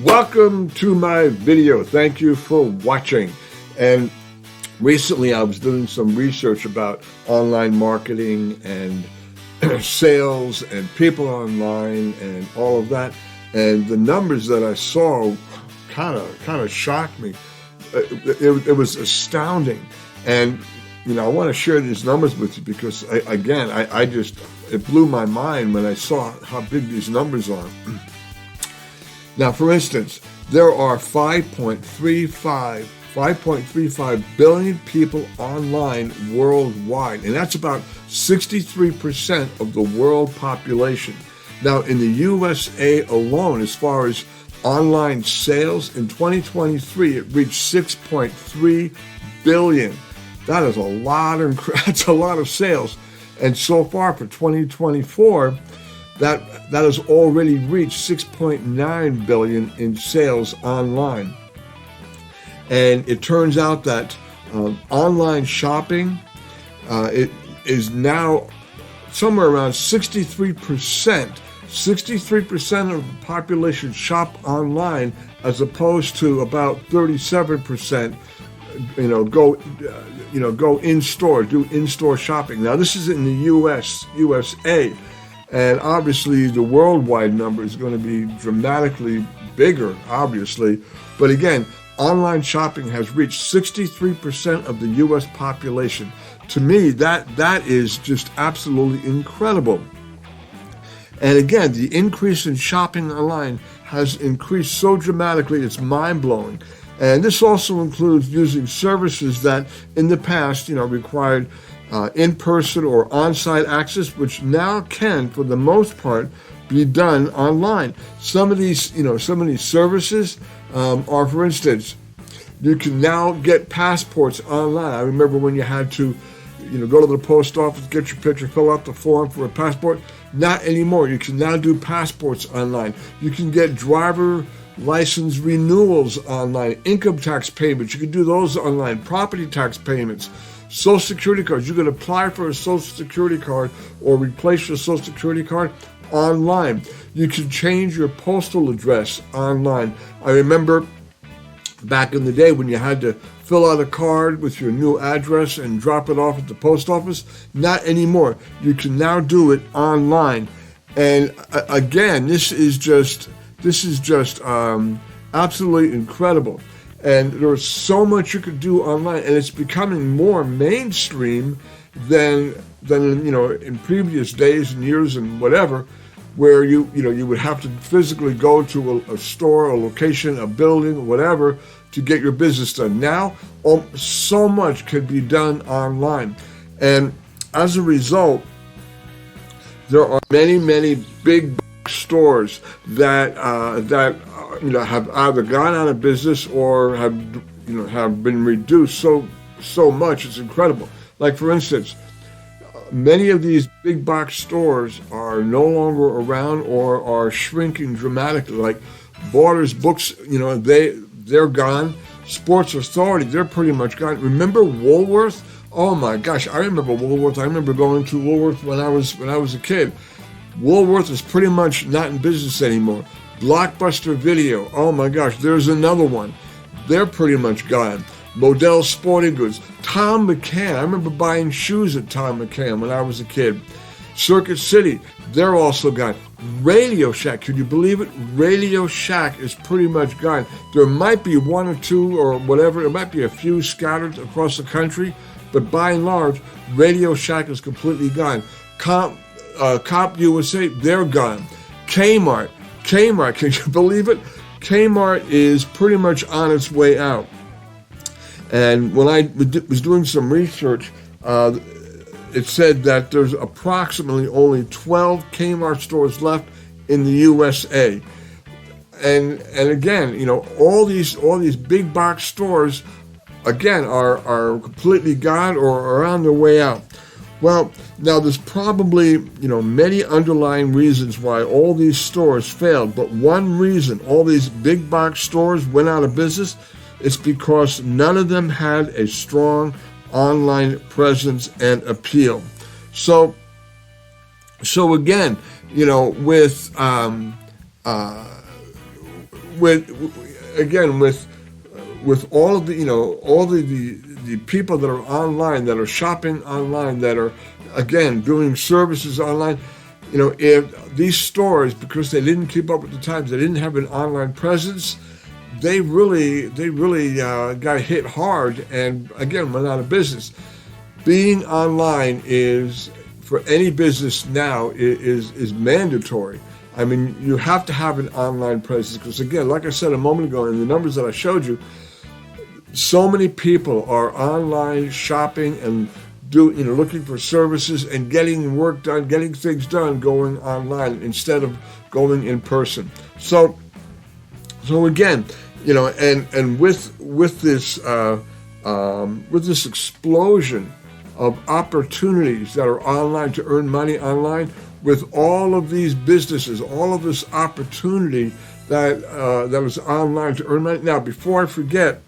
Welcome to my video. Thank you for watching. And recently I was doing some research about online marketing and sales and people online and all of that. And the numbers that I saw kind of shocked me. It was astounding. And I want to share these numbers with you because it blew my mind when I saw how big these numbers are. Now, for instance, there are 5.35 billion people online worldwide, and that's about 63% of the world population. Now, in the USA alone, as far as online sales, in 2023, it reached 6.3 billion. That is that's a lot of sales. And so far for 2024, that has already reached 6.9 billion in sales online. And it turns out that online shopping, it is now somewhere around 63%. 63% of the population shop online, as opposed to about 37%, go in store, do in-store shopping. Now, this is in the USA. And obviously, the worldwide number is going to be dramatically bigger, obviously. But again, online shopping has reached 63% of the U.S. population. To me, that is just absolutely incredible. And again, the increase in shopping online has increased so dramatically, it's mind-blowing. And this also includes using services that in the past, required in-person or on-site access, which now can, for the most part, be done online. Some of these services are, for instance, you can now get passports online. I remember when you had to, go to the post office, get your picture, fill out the form for a passport. Not anymore. You can now do passports online. You can get driver license renewals online, income tax payments. You can do those online, property tax payments. Social Security cards. You can apply for a Social Security card or replace your Social Security card online. You can change your postal address online. I remember back in the day when you had to fill out a card with your new address and drop it off at the post office. Not anymore. You can now do it online. And again, this is just absolutely incredible. And there's so much you could do online, and it's becoming more mainstream than in previous days and years and whatever, where you would have to physically go to a store, a location, a building, or whatever to get your business done. Now, so much can be done online, and as a result, there are many big stores that have either gone out of business or have been reduced so much. It's incredible. Like, for instance, many of these big box stores are no longer around or are shrinking dramatically. Like Borders Books, they're gone. Sports Authority, they're pretty much gone. Remember Woolworth? Oh my gosh, I remember Woolworth. I remember going to Woolworth when I was a kid. Woolworth is pretty much not in business anymore. Blockbuster Video, oh my gosh, there's another one. They're pretty much gone. Model Sporting Goods. Tom McCann, I remember buying shoes at Tom McCann when I was a kid. Circuit City, they're also gone. Radio Shack, can you believe it? Radio Shack is pretty much gone. There might be one or two or whatever, there might be a few scattered across the country, but by and large, Radio Shack is completely gone. Comp USA, they're gone. Kmart, can you believe it? Kmart is pretty much on its way out. And when I was doing some research, it said that there's approximately only 12 Kmart stores left in the USA. And again, all these big box stores, again, are completely gone or are on their way out. Well, now there's probably, many underlying reasons why all these stores failed, but one reason all these big box stores went out of business is because none of them had a strong online presence and appeal. So with all of the, all the people that are online, that are shopping online, that are, again, doing services online, if these stores, because they didn't keep up with the times, they didn't have an online presence, they really got hit hard, and again, went out of business. Being online is, for any business now, is mandatory. I mean, you have to have an online presence because, again, like I said a moment ago, in the numbers that I showed you, so many people are online shopping and looking for services and getting work done, getting things done, going online instead of going in person. So again, and with this explosion of opportunities that are online to earn money online, with all of these businesses, all of this opportunity that is online to earn money. Now, before I forget,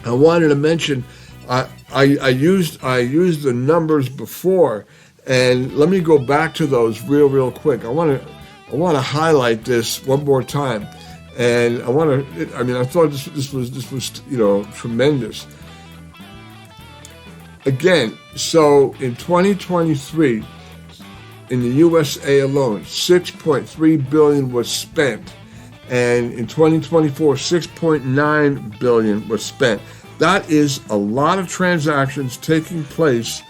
I wanted to mention I used the numbers before, and let me go back to those real quick. I want to highlight this one more time, and I thought this was tremendous. Again, so in 2023, in the USA alone, $6.3 billion was spent, and in 2024, $6.9 billion was spent. That is a lot of transactions taking place.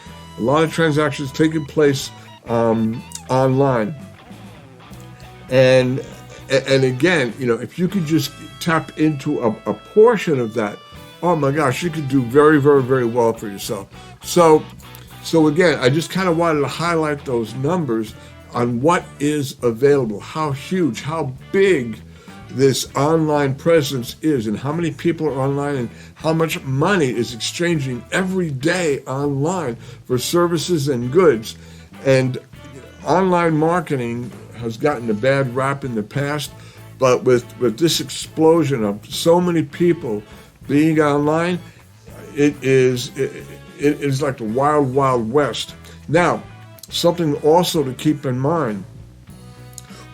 Online, and again, if you could just tap into a portion of that, oh my gosh, you could do very, very, very well for yourself. So again, I just kind of wanted to highlight those numbers on what is available, how huge, how big this online presence is, and how many people are online, and how much money is exchanging every day online for services and goods. And online marketing has gotten a bad rap in the past, but with this explosion of so many people being online, it is like the wild, wild west. Now, something also to keep in mind,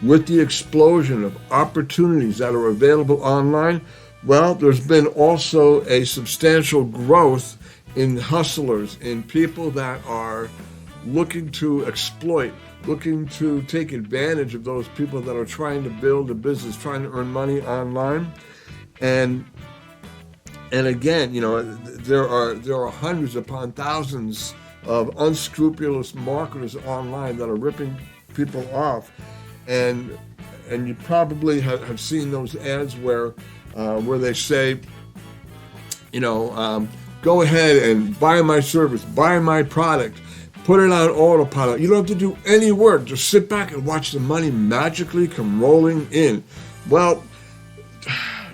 with the explosion of opportunities that are available online, well, there's been also a substantial growth in hustlers, in people that are looking to exploit, looking to take advantage of those people that are trying to build a business, trying to earn money online. And again, there are hundreds upon thousands of unscrupulous marketers online that are ripping people off. And you probably have seen those ads where they say, go ahead and buy my service, buy my product, put it on autopilot. You don't have to do any work. Just sit back and watch the money magically come rolling in. Well,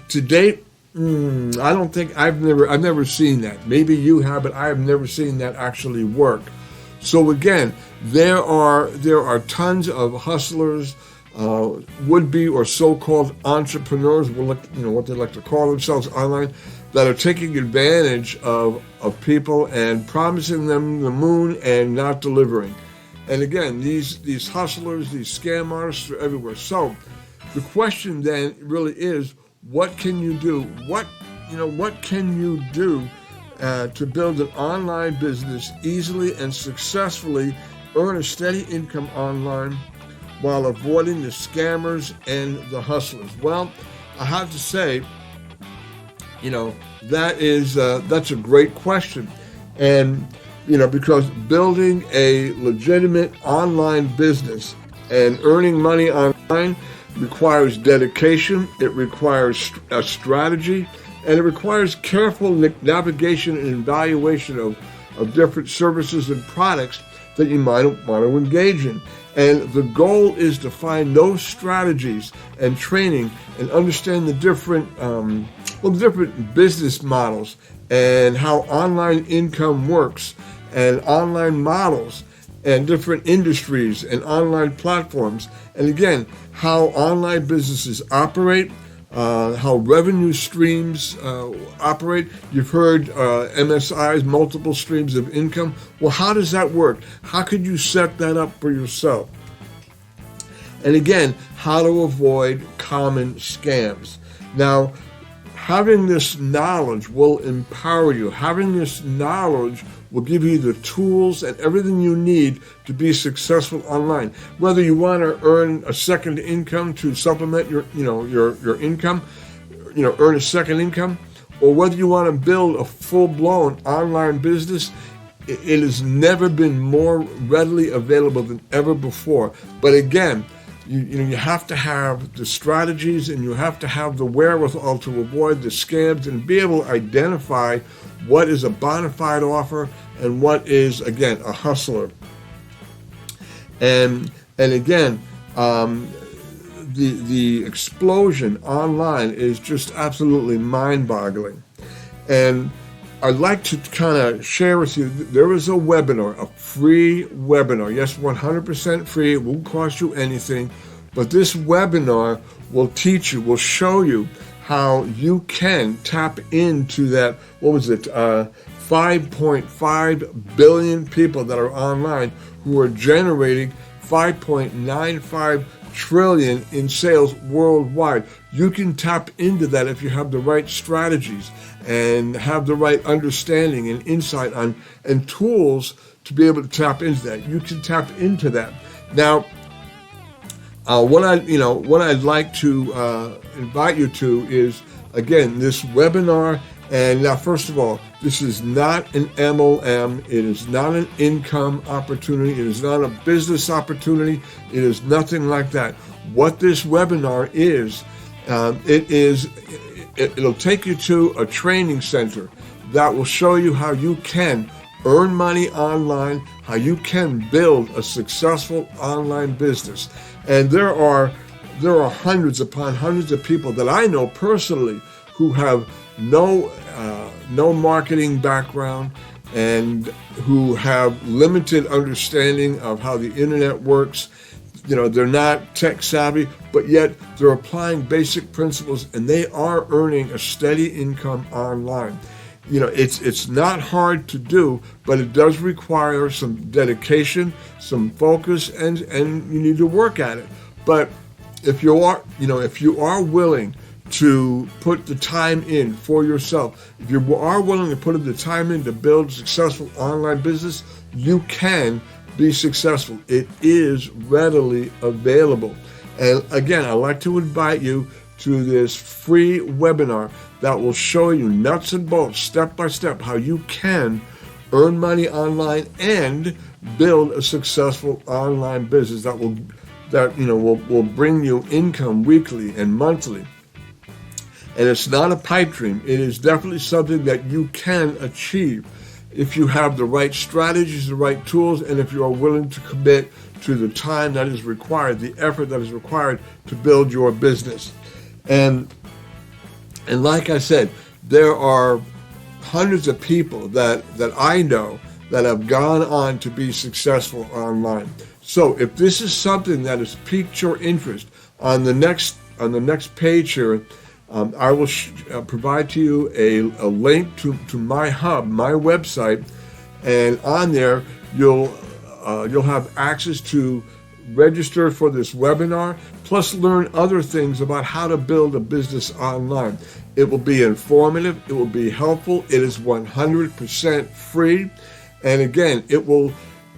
to date, I don't think I've never seen that. Maybe you have, but I have never seen that actually work. So again, there are tons of hustlers, would-be or so-called entrepreneurs, what they like to call themselves online, that are taking advantage of people and promising them the moon and not delivering. And again, these hustlers, these scam artists are everywhere. So the question then really is, what can you do? What can you do to build an online business easily and successfully, earn a steady income online while avoiding the scammers and the hustlers? Well, I have to say, that's a great question. And, because building a legitimate online business and earning money online requires dedication, it requires a strategy, and it requires careful navigation and evaluation of different services and products that you might want to engage in. And the goal is to find those strategies and training and understand the different business models and how online income works, and online models and different industries and online platforms. And again, how online businesses operate, how revenue streams operate. You've heard MSIs, multiple streams of income. Well, how does that work? How could you set that up for yourself? And again, how to avoid common scams. Now, having this knowledge will empower you. Having this knowledge will give you the tools and everything you need to be successful online. Whether you want to earn a second income to supplement your income, earn a second income, or whether you want to build a full-blown online business, it has never been more readily available than ever before. But again, you have to have the strategies and you have to have the wherewithal to avoid the scams and be able to identify what is a bona fide offer and what is, again, a hustler. And again, the explosion online is just absolutely mind-boggling. And I'd like to kind of share with you, there is a webinar, a free webinar. Yes, 100% free. It won't cost you anything. But this webinar will teach you, will show you how you can tap into that, 5.5 billion people that are online who are generating 5.95 trillion in sales worldwide. You can tap into that if you have the right strategies and have the right understanding and insight on and tools to be able to tap into that. You can tap into that. Now, what I'd like to invite you to is, again, this webinar. And now, first of all, this is not an MLM. It is not an income opportunity. It is not a business opportunity. It is nothing like that. What this webinar is, it'll take you to a training center that will show you how you can earn money online, how you can build a successful online business. And there are hundreds upon hundreds of people that I know personally who have no marketing background and who have limited understanding of how the internet works. They're not tech savvy, but yet they're applying basic principles and they are earning a steady income online. It's not hard to do, but it does require some dedication, some focus, and you need to work at it. But if you are willing to put the time in for yourself, if you are willing to put the time in to build a successful online business, you can be successful. It is readily available. And again, I'd like to invite you to this free webinar that will show you nuts and bolts, step by step, how you can earn money online and build a successful online business that will bring you income weekly and monthly. And it's not a pipe dream. It is definitely something that you can achieve if you have the right strategies, the right tools, and if you are willing to commit to the time that is required, the effort that is required to build your business. And like I said, there are hundreds of people that I know that have gone on to be successful online. So if this is something that has piqued your interest, on the next page here, I will provide to you a link to my hub, my website, and on there you'll have access to register for this webinar, plus learn other things about how to build a business online. It will be informative. It will be helpful. It is 100% free, and again, it will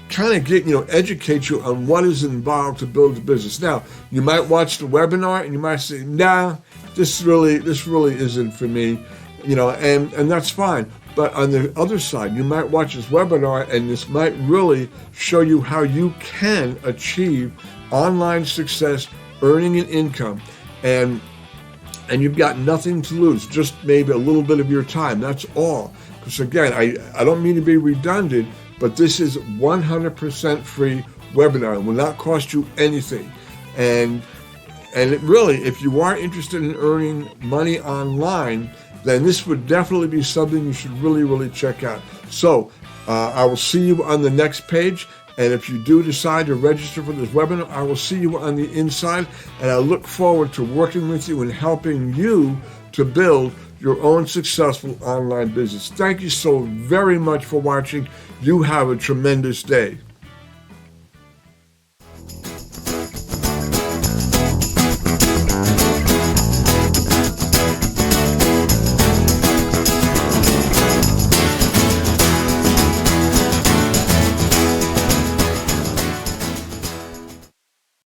kind of educate you on what is involved to build a business. Now, you might watch the webinar and you might say, "Nah, this really isn't for me," and that's fine. But on the other side, you might watch this webinar and this might really show you how you can achieve online success, earning an income, and you've got nothing to lose, just maybe a little bit of your time. That's all. Because again, I don't mean to be redundant, but this is 100% free webinar. It will not cost you anything. And it really, if you are interested in earning money online, then this would definitely be something you should really, really check out. So I will see you on the next page. And if you do decide to register for this webinar, I will see you on the inside. And I look forward to working with you and helping you to build your own successful online business. Thank you so very much for watching. You have a tremendous day.